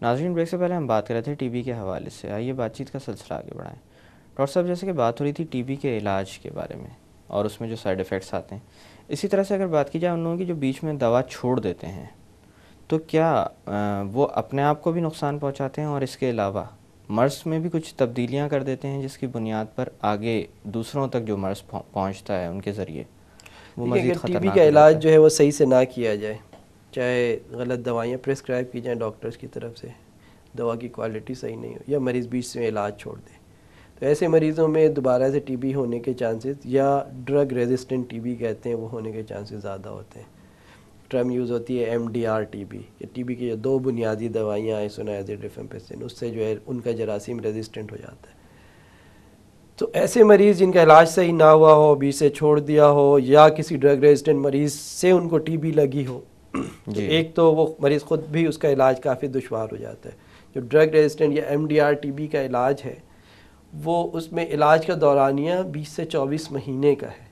ناظرین، بریک سے پہلے ہم بات کر رہے تھے ٹی بی کے حوالے سے، آئیے بات چیت کا سلسلہ آگے بڑھائیں۔ ڈاکٹر صاحب، جیسے کہ بات ہو رہی تھی ٹی بی کے علاج کے بارے میں اور اس میں جو سائیڈ ایفیکٹس آتے ہیں، اسی طرح سے اگر بات کی جائے ان لوگوں کی جو بیچ میں دوا چھوڑ دیتے ہیں، تو کیا وہ اپنے آپ کو بھی نقصان پہنچاتے ہیں اور اس کے علاوہ مرض میں بھی کچھ تبدیلیاں کر دیتے ہیں جس کی بنیاد پر آگے دوسروں تک جو مرض پہنچتا ہے ان کے ذریعے وہ دیکھیے، مزید اگر ٹی بی خطرناک کا ہو جاتا علاج ہے؟ جو ہے وہ صحیح سے نہ کیا جائے، چاہے غلط دوائیاں پرسکرائب کی جائیں ڈاکٹرز کی طرف سے، دوا کی کوالٹی صحیح نہیں ہو، یا مریض بیچ سے علاج چھوڑ دے، تو ایسے مریضوں میں دوبارہ سے ٹی بی ہونے کے چانسز، یا ڈرگ ریزسٹنٹ ٹی بی کہتے ہیں، وہ ہونے کے چانسز زیادہ ہوتے ہیں۔ ٹرم یوز ہوتی ہے M D R T B, کہ ٹی بی کی جو 2 بنیادی دوائیاں آئسونائزیڈ ریفامپسن، اس سے جو ہے ان کا جراثیم ریزسٹنٹ ہو جاتا ہے۔ تو ایسے مریض جن کا علاج صحیح نہ ہوا ہو، بیچ سے چھوڑ دیا ہو، یا کسی ڈرگ ریزسٹنٹ مریض سے ان کو ٹی بی لگی ہو، تو جی ایک تو وہ مریض خود بھی اس کا علاج کافی دشوار ہو جاتا ہے۔ جو ڈرگ ریزسٹنٹ یا M D R T B کا علاج ہے، وہ اس میں علاج کا دورانیہ 20 سے 24 مہینے کا ہے،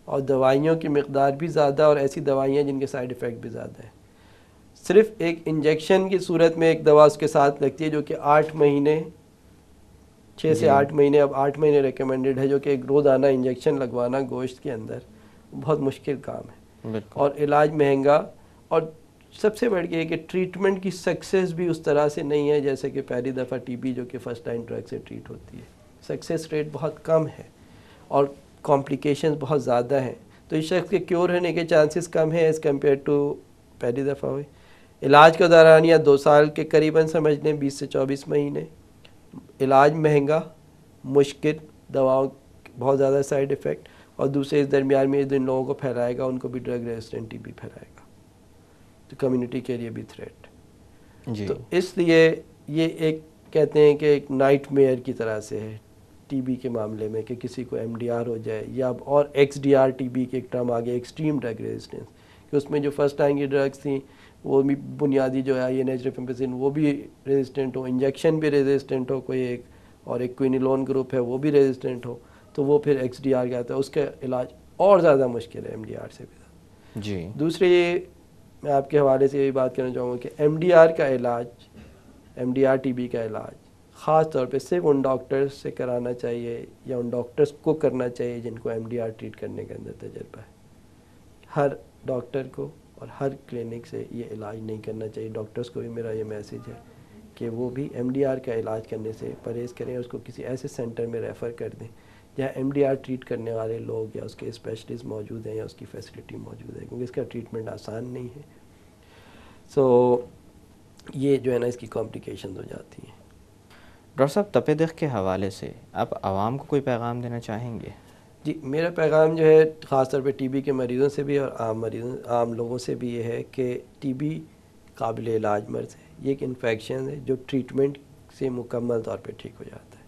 اور دوائیوں کی مقدار بھی زیادہ، اور ایسی دوائیاں جن کے سائیڈ ایفیکٹ بھی زیادہ ہیں۔ صرف ایک انجیکشن کی صورت میں ایک دوا اس کے ساتھ لگتی ہے، جو کہ 8 مہینے، 6 سے جی 8 مہینے، اب 8 مہینے ریکمینڈڈ ہے، جو کہ ایک روزانہ انجیکشن لگوانا گوشت کے اندر بہت مشکل کام ہے، بالکل اور علاج مہنگا، اور سب سے بڑھ کے یہ کہ ٹریٹمنٹ کی سکسیس بھی اس طرح سے نہیں ہے جیسے کہ پہلی دفعہ ٹی بی جو کہ فرسٹ لائن ڈرگ سے ٹریٹ ہوتی ہے۔ سکسیس ریٹ بہت کم ہے، اور کمپلیکیشنز بہت زیادہ ہیں، تو اس شخص کے کیور ہونے کے چانسز کم ہیں ایز کمپیئر ٹو پہلی دفعہ ہوئی۔ علاج کا دورانیہ 2 سال کے قریباً سمجھ لیں، 20 سے 24 مہینے، علاج مہنگا، مشکل، دواؤں بہت زیادہ سائیڈ ایفیکٹ، اور دوسرے اس درمیان میں جن لوگوں کو پھیلائے گا ان کو بھی ڈرگ ریزسٹنٹ ٹی بی پھیلائے گا، تو کمیونٹی کے لیے بھی تھریٹ۔ جی تو اس لیے یہ ایک کہتے ہیں کہ ایک نائٹ میئر کی طرح سے ہے ٹی بی کے معاملے میں، کہ کسی کو ایم ڈی آر ہو جائے، یا اور X D R T B کے ایک ٹرم آگے، ایکسٹریم ڈرگ ریزسٹنس، کہ اس میں جو فرسٹ ٹائم کی ڈرگس تھیں وہ بھی بنیادی جو ہے آئی این ایچ ریفامپسن وہ بھی ریزسٹنٹ ہو، انجیکشن بھی ریزسٹنٹ ہو کوئی ایک، اور ایک کوئنیلون گروپ ہے وہ بھی ریزسٹنٹ ہو، تو وہ پھر ایکس ڈی آر کہتا ہے، اس کا علاج اور زیادہ مشکل ہے ایم ڈی آر سے بھی زیادہ۔ جی دوسری میں آپ کے حوالے سے یہی بات کرنا چاہوں گا کہ ایم ڈی آر کا علاج، M D R T B کا علاج خاص طور پہ صرف ان ڈاکٹرز سے کرانا چاہیے، یا ان ڈاکٹرز کو کرنا چاہیے جن کو ایم ڈی آر ٹریٹ کرنے کے اندر تجربہ ہے۔ ہر ڈاکٹر کو اور ہر کلینک سے یہ علاج نہیں کرنا چاہیے۔ ڈاکٹرز کو بھی میرا یہ میسیج ہے کہ وہ بھی ایم ڈی آر کا علاج کرنے سے پرہیز کریں، اس کو کسی ایسے سینٹر میں ریفر کر دیں جہاں ایم ڈی آر ٹریٹ کرنے والے لوگ یا اس کے اسپیشلسٹ موجود ہیں، یا اس کی فیسلٹی موجود ہے، کیونکہ اس کا ٹریٹمنٹ آسان نہیں ہے۔ سو یہ جو ہے نا اس کی کمپلیکیشنز ہو جاتی ہیں۔ ڈاکٹر صاحب، تپ دق کے حوالے سے آپ عوام کو کوئی پیغام دینا چاہیں گے؟ جی، میرا پیغام جو ہے خاص طور پہ ٹی بی کے مریضوں سے بھی اور عام لوگوں سے بھی یہ ہے کہ ٹی بی قابل علاج مرض ہے، یہ ایک انفیکشن ہے جو ٹریٹمنٹ سے مکمل طور پہ ٹھیک ہو جاتا ہے۔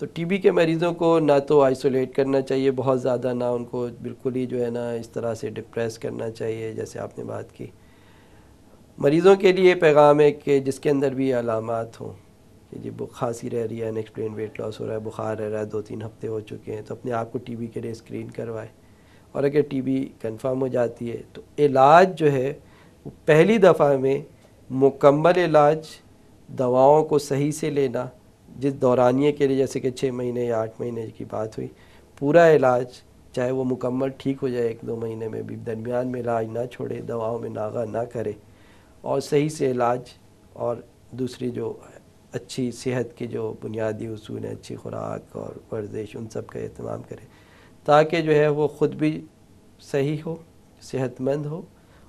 تو ٹی بی کے مریضوں کو نہ تو آئسولیٹ کرنا چاہیے بہت زیادہ، نہ ان کو بالکل ہی جو ہے نا اس طرح سے ڈپریس کرنا چاہیے جیسے آپ نے بات کی۔ مریضوں کے لیے پیغام ہے کہ جس کے اندر بھی علامات ہوں، کہ جی کھانسی رہ رہی ہے، ان ایکسپلین ویٹ لاس ہو رہا ہے، بخار رہ رہا ہے، 2-3 ہفتے ہو چکے ہیں، تو اپنے آپ کو ٹی بی کے لیے اسکرین کروائے، اور اگر ٹی بی کنفرم ہو جاتی ہے تو علاج جو ہے وہ پہلی دفعہ میں مکمل علاج، دواؤں کو صحیح سے لینا، جس دورانیے کے لیے جیسے کہ 6 مہینے یا 8 مہینے کی بات ہوئی، پورا علاج، چاہے وہ مکمل ٹھیک ہو جائے 1-2 مہینے میں بھی، درمیان میں علاج نہ چھوڑے، دواؤں میں ناغہ نہ کرے، اور صحیح سے علاج، اور دوسری جو اچھی صحت کے جو بنیادی اصول ہیں، اچھی خوراک اور ورزش، ان سب کا اہتمام کرے، تاکہ جو ہے وہ خود بھی صحیح ہو، صحت مند ہو،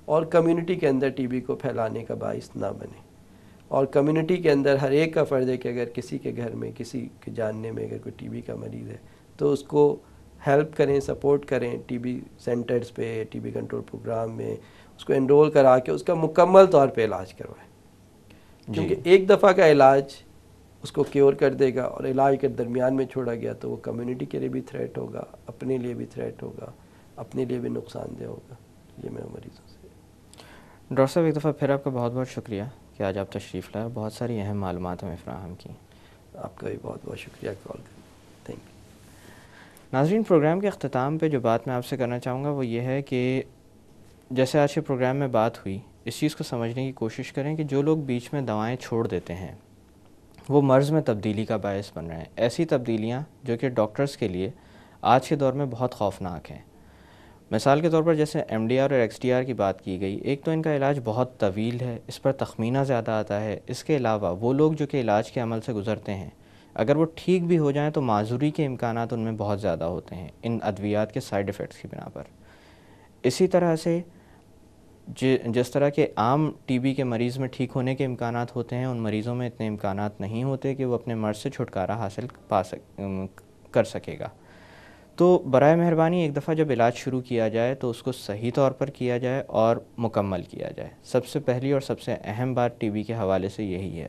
اور کمیونٹی کے اندر ٹی بی کو پھیلانے کا باعث نہ بنے۔ اور کمیونٹی کے اندر ہر ایک کا فرض ہے کہ اگر کسی کے گھر میں، کسی کے جاننے میں اگر کوئی ٹی بی کا مریض ہے تو اس کو ہیلپ کریں، سپورٹ کریں، ٹی بی سینٹرز پہ، ٹی بی کنٹرول پروگرام میں اس کو انرول کرا کے اس کا مکمل طور پہ علاج کروائیں، جی کیونکہ ایک دفعہ کا علاج اس کو کیور کر دے گا، اور علاج کے درمیان میں چھوڑا گیا تو وہ کمیونٹی کے لیے بھی تھریٹ ہوگا، اپنے لیے بھی تھریٹ ہوگا، اپنے لیے بھی نقصان دہ ہوگا۔ یہ میں مریضوں سے۔ ڈاکٹر صاحب، ایک دفعہ پھر آپ کا بہت بہت شکریہ کہ آج آپ تشریف لائے، بہت ساری اہم معلومات ہمیں فراہم کی۔ آپ کا بھی بہت بہت شکریہ کال کرنے۔ Thank you. ناظرین، پروگرام کے اختتام پہ جو بات میں آپ سے کرنا چاہوں گا وہ یہ ہے کہ جیسے آج کے پروگرام میں بات ہوئی اس چیز کو سمجھنے کی کوشش کریں کہ جو لوگ بیچ میں دوائیں چھوڑ دیتے ہیں وہ مرض میں تبدیلی کا باعث بن رہے ہیں. ایسی تبدیلیاں جو کہ ڈاکٹرز کے لیے آج کے دور میں بہت خوفناک ہیں. مثال کے طور پر جیسے ایم ڈی آر اور ایکس ڈی آر کی بات کی گئی، ایک تو ان کا علاج بہت طویل ہے، اس پر تخمینہ زیادہ آتا ہے. اس کے علاوہ وہ لوگ جو کہ علاج کے عمل سے گزرتے ہیں اگر وہ ٹھیک بھی ہو جائیں تو معذوری کے امکانات ان میں بہت زیادہ ہوتے ہیں ان ادویات کے سائیڈ ایفیکٹس کی بنا پر. اسی طرح سے جس طرح کے عام ٹی بی کے مریض میں ٹھیک ہونے کے امکانات ہوتے ہیں، ان مریضوں میں اتنے امکانات نہیں ہوتے کہ وہ اپنے مرض سے چھٹکارا حاصل کر سکے گا. تو برائے مہربانی ایک دفعہ جب علاج شروع کیا جائے تو اس کو صحیح طور پر کیا جائے اور مکمل کیا جائے. سب سے پہلی اور سب سے اہم بات ٹی بی کے حوالے سے یہی ہے.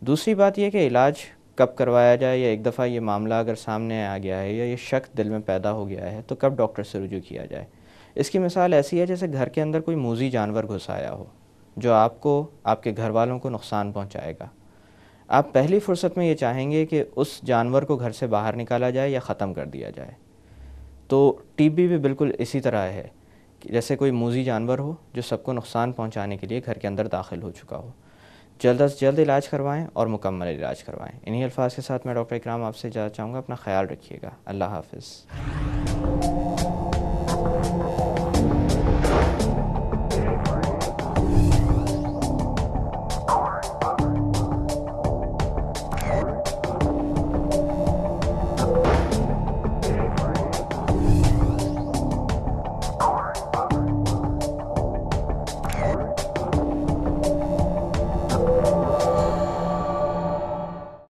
دوسری بات یہ کہ علاج کب کروایا جائے، یا ایک دفعہ یہ معاملہ اگر سامنے آ گیا ہے یا یہ شک دل میں پیدا ہو گیا ہے تو کب ڈاکٹر سے رجوع کیا جائے. اس کی مثال ایسی ہے جیسے گھر کے اندر کوئی موذی جانور گھس آیا ہو جو آپ کو، آپ کے گھر والوں کو نقصان پہنچائے گا. آپ پہلی فرصت میں یہ چاہیں گے کہ اس جانور کو گھر سے باہر نکالا جائے یا ختم کر دیا جائے. تو ٹی بی بھی بالکل اسی طرح ہے کہ جیسے کوئی موذی جانور ہو جو سب کو نقصان پہنچانے کے لیے گھر کے اندر داخل ہو چکا ہو. جلد از جلد علاج کروائیں اور مکمل علاج کروائیں. انہی الفاظ کے ساتھ میں ڈاکٹر اکرام آپ سے اجازت چاہوں گا. اپنا خیال رکھیے گا. اللہ حافظ.